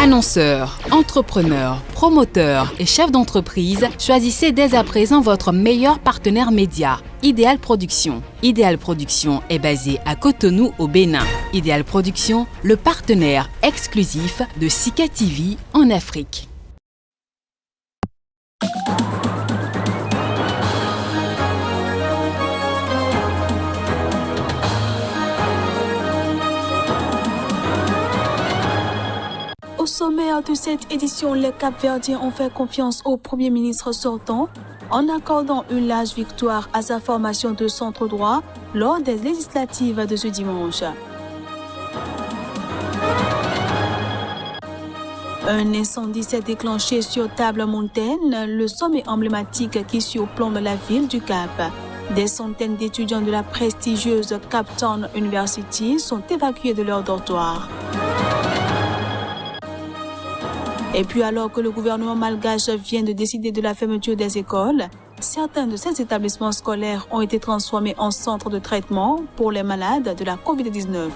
Annonceurs, entrepreneurs, promoteurs et chefs d'entreprise, choisissez dès à présent votre meilleur partenaire média, Ideal Production. Ideal Production est basé à Cotonou au Bénin. Ideal Production, le partenaire exclusif de Sika TV en Afrique. Au sommaire de cette édition, les Cap-Verdiens ont fait confiance au Premier ministre sortant en accordant une large victoire à sa formation de centre droit lors des législatives de ce dimanche. Un incendie s'est déclenché sur Table Mountain, le sommet emblématique qui surplombe la ville du Cap. Des centaines d'étudiants de la prestigieuse Cape-Town University sont évacués de leur dortoir. Et puis alors que le gouvernement malgache vient de décider de la fermeture des écoles, certains de ces établissements scolaires ont été transformés en centres de traitement pour les malades de la COVID-19.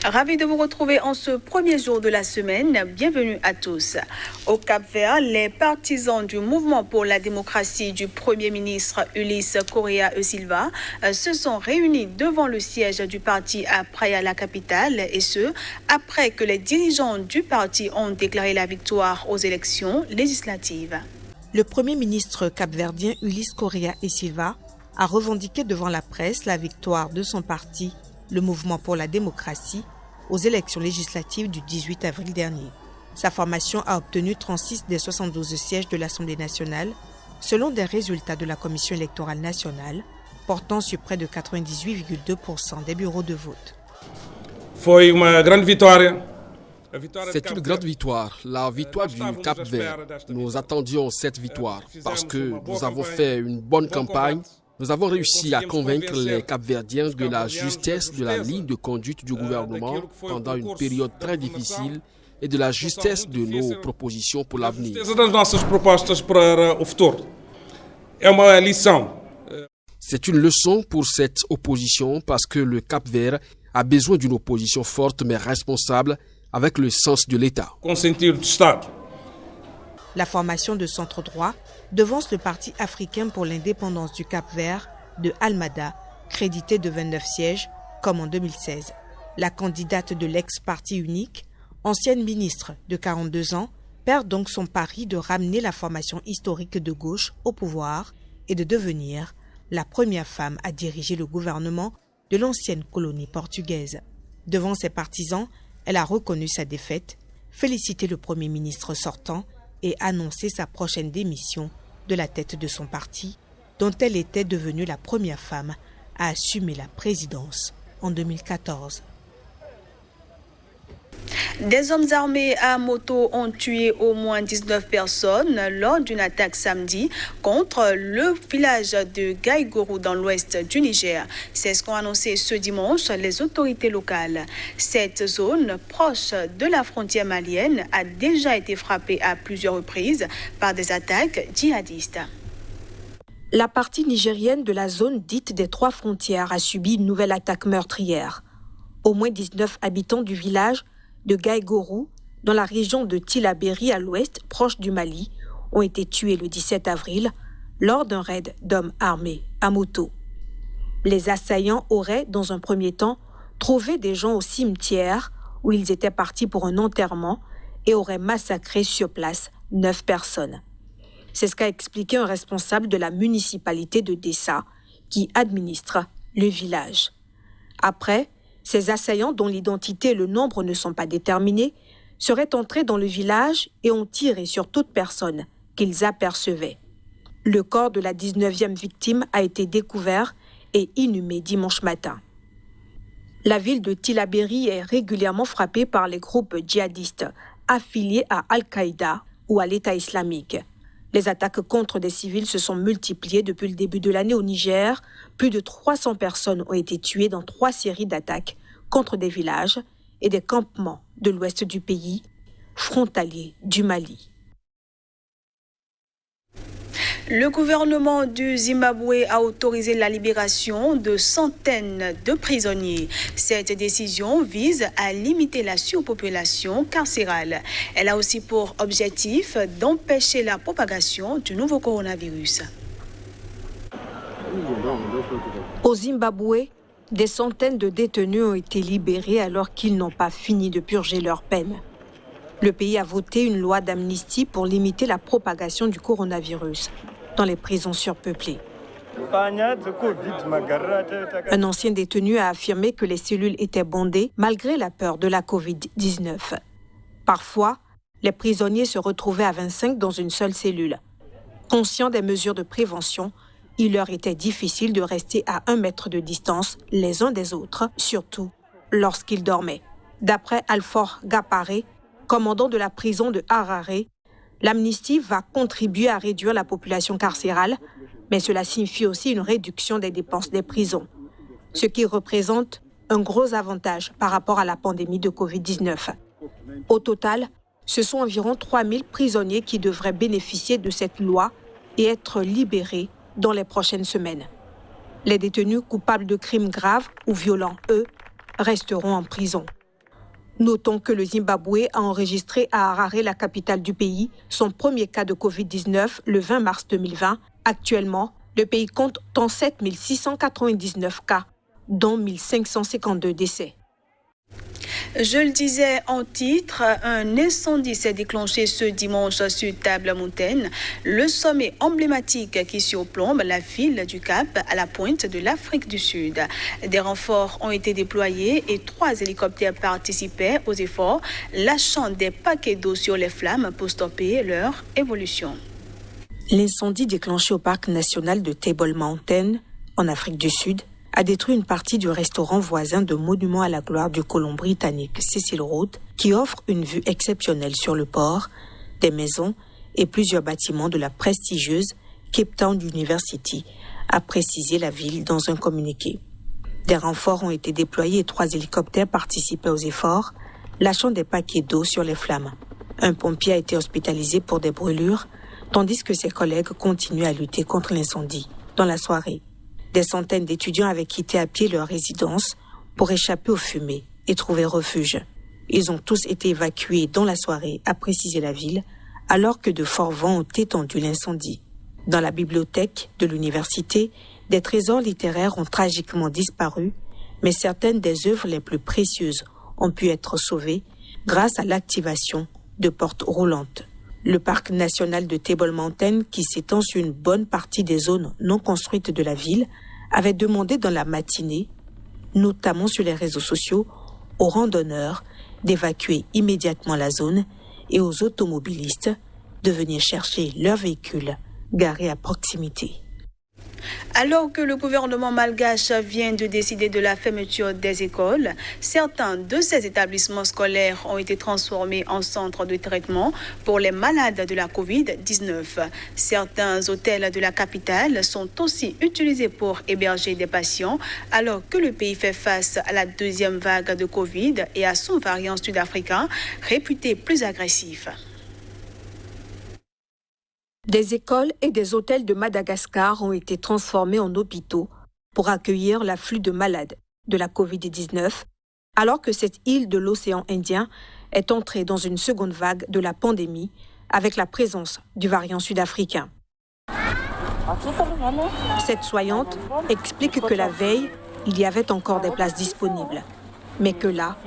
Ravi de vous retrouver en ce premier jour de la semaine. Bienvenue à tous. Au Cap-Vert, les partisans du mouvement pour la démocratie du Premier ministre Ulysse Correa e Silva se sont réunis devant le siège du parti à Praia, la capitale, et ce, après que les dirigeants du parti ont déclaré la victoire aux élections législatives. Le Premier ministre capverdien Ulysse Correa e Silva a revendiqué devant la presse la victoire de son parti, le Mouvement pour la démocratie, aux élections législatives du 18 avril dernier. Sa formation a obtenu 36 des 72 sièges de l'Assemblée nationale, selon des résultats de la Commission électorale nationale, portant sur près de 98,2% des bureaux de vote. C'est une grande victoire, la victoire du Cap-Vert. Nous attendions cette victoire parce que nous avons fait une bonne campagne. Nous avons réussi à convaincre les Cap-Verdiens de la justesse de la ligne de conduite du gouvernement pendant une période très difficile et de la justesse de nos propositions pour l'avenir. C'est une leçon pour cette opposition parce que le Cap-Vert a besoin d'une opposition forte mais responsable avec le sens de l'État. La formation de centre droit devance le Parti africain pour l'indépendance du Cap-Vert de Almada, crédité de 29 sièges, comme en 2016. La candidate de l'ex-parti unique, ancienne ministre de 42 ans, perd donc son pari de ramener la formation historique de gauche au pouvoir et de devenir la première femme à diriger le gouvernement de l'ancienne colonie portugaise. Devant ses partisans, elle a reconnu sa défaite, félicité le Premier ministre sortant et annoncé sa prochaine démission de la tête de son parti, dont elle était devenue la première femme à assumer la présidence en 2014. Des hommes armés à moto ont tué au moins 19 personnes lors d'une attaque samedi contre le village de Gaïgourou dans l'ouest du Niger. C'est ce qu'ont annoncé ce dimanche les autorités locales. Cette zone proche de la frontière malienne a déjà été frappée à plusieurs reprises par des attaques djihadistes. La partie nigérienne de la zone dite des trois frontières a subi une nouvelle attaque meurtrière. Au moins 19 habitants du village de Gaïgourou, dans la région de Tillabéri à l'ouest, proche du Mali, ont été tués le 17 avril lors d'un raid d'hommes armés à moto. Les assaillants auraient, dans un premier temps, trouvé des gens au cimetière où ils étaient partis pour un enterrement et auraient massacré sur place 9 personnes. C'est ce qu'a expliqué un responsable de la municipalité de Dessa qui administre le village. Après, ces assaillants, dont l'identité et le nombre ne sont pas déterminés, seraient entrés dans le village et ont tiré sur toute personne qu'ils apercevaient. Le corps de la 19e victime a été découvert et inhumé dimanche matin. La ville de Tillabéri est régulièrement frappée par les groupes djihadistes affiliés à Al-Qaïda ou à l'État islamique. Les attaques contre des civils se sont multipliées depuis le début de l'année au Niger. Plus de 300 personnes ont été tuées dans 3 séries d'attaques contre des villages et des campements de l'ouest du pays, frontaliers du Mali. Le gouvernement du Zimbabwe a autorisé la libération de centaines de prisonniers. Cette décision vise à limiter la surpopulation carcérale. Elle a aussi pour objectif d'empêcher la propagation du nouveau coronavirus. Au Zimbabwe, des centaines de détenus ont été libérés alors qu'ils n'ont pas fini de purger leur peine. Le pays a voté une loi d'amnistie pour limiter la propagation du coronavirus dans les prisons surpeuplées. Un ancien détenu a affirmé que les cellules étaient bondées malgré la peur de la Covid-19. Parfois, les prisonniers se retrouvaient à 25 dans une seule cellule. Conscients des mesures de prévention, il leur était difficile de rester à 1 mètre de distance les uns des autres, surtout lorsqu'ils dormaient. D'après Alfort Gapare, commandant de la prison de Harare, l'amnistie va contribuer à réduire la population carcérale, mais cela signifie aussi une réduction des dépenses des prisons, ce qui représente un gros avantage par rapport à la pandémie de Covid-19. Au total, ce sont environ 3000 prisonniers qui devraient bénéficier de cette loi et être libérés dans les prochaines semaines. Les détenus coupables de crimes graves ou violents, eux, resteront en prison. Notons que le Zimbabwe a enregistré à Harare, la capitale du pays, son premier cas de Covid-19 le 20 mars 2020. Actuellement, le pays compte 37 699 cas, dont 1552 décès. Je le disais en titre, un incendie s'est déclenché ce dimanche sur Table Mountain, le sommet emblématique qui surplombe la ville du Cap à la pointe de l'Afrique du Sud. Des renforts ont été déployés et 3 hélicoptères participaient aux efforts, lâchant des paquets d'eau sur les flammes pour stopper leur évolution. L'incendie déclenché au parc national de Table Mountain, en Afrique du Sud, a détruit une partie du restaurant voisin de Monument à la gloire du colon britannique Cecil Road, qui offre une vue exceptionnelle sur le port, des maisons et plusieurs bâtiments de la prestigieuse Cape Town University, a précisé la ville dans un communiqué. Des renforts ont été déployés et 3 hélicoptères participaient aux efforts, lâchant des paquets d'eau sur les flammes. Un pompier a été hospitalisé pour des brûlures, tandis que ses collègues continuent à lutter contre l'incendie. Dans la soirée, des centaines d'étudiants avaient quitté à pied leur résidence pour échapper aux fumées et trouver refuge. Ils ont tous été évacués dans la soirée, a précisé la ville, alors que de forts vents ont étendu l'incendie. Dans la bibliothèque de l'université, des trésors littéraires ont tragiquement disparu, mais certaines des œuvres les plus précieuses ont pu être sauvées grâce à l'activation de portes roulantes. Le parc national de Table Mountain, qui s'étend sur une bonne partie des zones non construites de la ville, avait demandé dans la matinée, notamment sur les réseaux sociaux, aux randonneurs d'évacuer immédiatement la zone et aux automobilistes de venir chercher leurs véhicules garés à proximité. Alors que le gouvernement malgache vient de décider de la fermeture des écoles, certains de ces établissements scolaires ont été transformés en centres de traitement pour les malades de la Covid-19. Certains hôtels de la capitale sont aussi utilisés pour héberger des patients, alors que le pays fait face à la 2e vague de Covid et à son variant sud-africain réputé plus agressif. Des écoles et des hôtels de Madagascar ont été transformés en hôpitaux pour accueillir l'afflux de malades de la Covid-19, alors que cette île de l'océan Indien est entrée dans une seconde vague de la pandémie avec la présence du variant sud-africain. Cette soignante explique que la veille, il y avait encore des places disponibles, mais que là,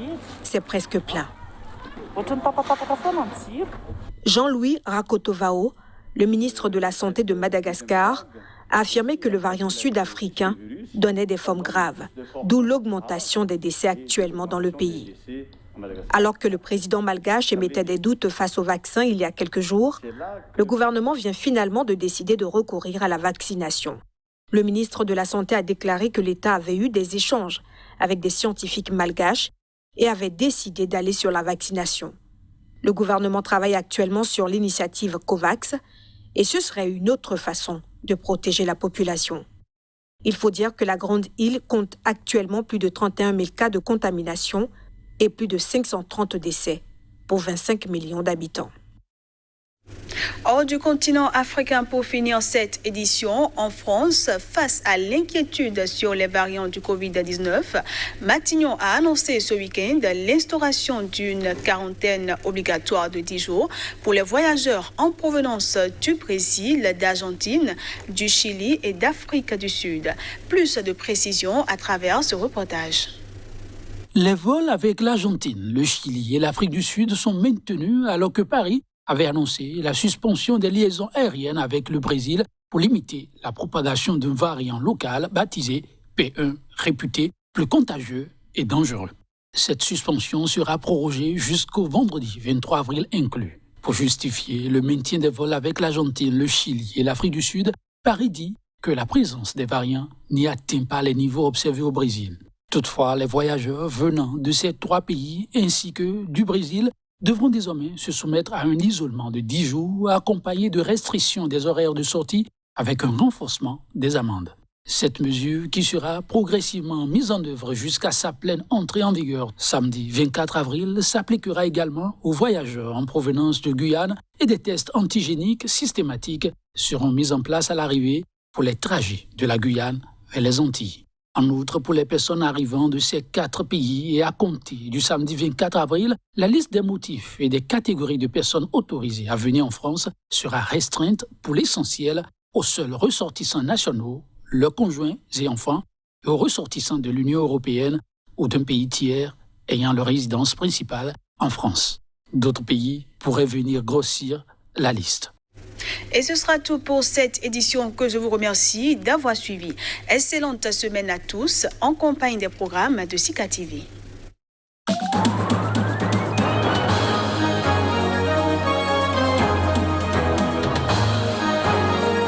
c'est presque plein. Jean-Louis Rakotovao, le ministre de la Santé de Madagascar, a affirmé que le variant sud-africain donnait des formes graves, d'où l'augmentation des décès actuellement dans le pays. Alors que le président malgache émettait des doutes face au vaccin il y a quelques jours, le gouvernement vient finalement de décider de recourir à la vaccination. Le ministre de la Santé a déclaré que l'État avait eu des échanges avec des scientifiques malgaches et avait décidé d'aller sur la vaccination. Le gouvernement travaille actuellement sur l'initiative COVAX et ce serait une autre façon de protéger la population. Il faut dire que la grande île compte actuellement plus de 31 000 cas de contamination et plus de 530 décès pour 25 millions d'habitants. Hors du continent africain pour finir cette édition, en France, face à l'inquiétude sur les variants du Covid-19, Matignon a annoncé ce week-end l'instauration d'une quarantaine obligatoire de 10 jours pour les voyageurs en provenance du Brésil, d'Argentine, du Chili et d'Afrique du Sud. Plus de précisions à travers ce reportage. Les vols avec l'Argentine, le Chili et l'Afrique du Sud sont maintenus alors que Paris avait annoncé la suspension des liaisons aériennes avec le Brésil pour limiter la propagation d'un variant local baptisé P1, réputé plus contagieux et dangereux. Cette suspension sera prorogée jusqu'au vendredi 23 avril inclus. Pour justifier le maintien des vols avec l'Argentine, le Chili et l'Afrique du Sud, Paris dit que la présence des variants n'y atteint pas les niveaux observés au Brésil. Toutefois, les voyageurs venant de ces 3 pays ainsi que du Brésil devront désormais se soumettre à un isolement de 10 jours accompagné de restrictions des horaires de sortie avec un renforcement des amendes. Cette mesure, qui sera progressivement mise en œuvre jusqu'à sa pleine entrée en vigueur samedi 24 avril, s'appliquera également aux voyageurs en provenance de Guyane et des tests antigéniques systématiques seront mis en place à l'arrivée pour les trajets de la Guyane vers les Antilles. En outre, pour les personnes arrivant de ces 4 pays et à compter du samedi 24 avril, la liste des motifs et des catégories de personnes autorisées à venir en France sera restreinte pour l'essentiel aux seuls ressortissants nationaux, leurs conjoints et enfants, et aux ressortissants de l'Union européenne ou d'un pays tiers ayant leur résidence principale en France. D'autres pays pourraient venir grossir la liste. Et ce sera tout pour cette édition que je vous remercie d'avoir suivi. Excellente semaine à tous en compagnie des programmes de Sika TV.